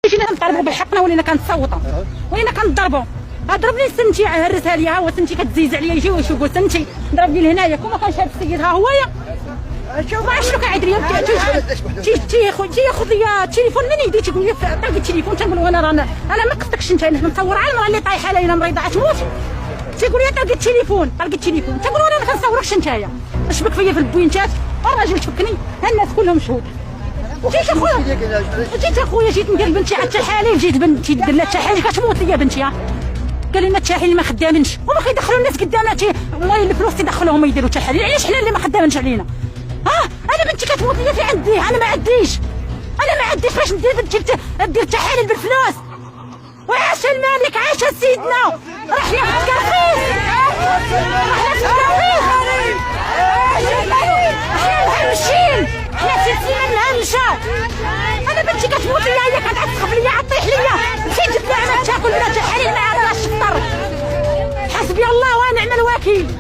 جينا نطالبوا بحقنا ولينا كنتصوتوا ولينا كنضربوا. ضربني سنتي هرسها ليها وسنتي كتزيز عليا يجي ويشوفوا سنتي ضربني لهنايا كون ما كانش هذا السيد ها هويا ما عرفتش شنو كيعيط ليا تياخذ ليا التليفون من يدي تيقول لي عطيني التليفون تنقول له انا ما قصدكش انت انا مصور على المراه اللي طايحه علينا مريضه غتموت تيقول لي طلقي التليفون تنقول له انا ما كنصوركش نتايا اشبك فيا في البوينتات الراجل تفكني الناس كلهم شهود. جيت اخويا جيت ندير بنتي على التحاليل جيت بنتي دير لها التحاليل كتموت ليا بنتي قال لنا التحاليل ما خدامينش وما كيدخلوا الناس قداماتي والله الفلوس تيدخلوهم يديروا التحاليل علاش حنا اللي ما خدامينش علينا انا بنتي كتموت ليا في عندي انا ما عنديش باش ندير بنتي دير التحاليل بالفلوس. وعاش الملك عاش سيدنا راح ياخذ كرفيس حنا مهمشين حنا سيسينا مهمشه. انا بنتي كتموت ليا هي كتعصب ليا عطيح ليا مشيت جبت لها ما تاكل ولا تحاليل ما عرفتش تفطر. حسبي الله ونعم الوكيل.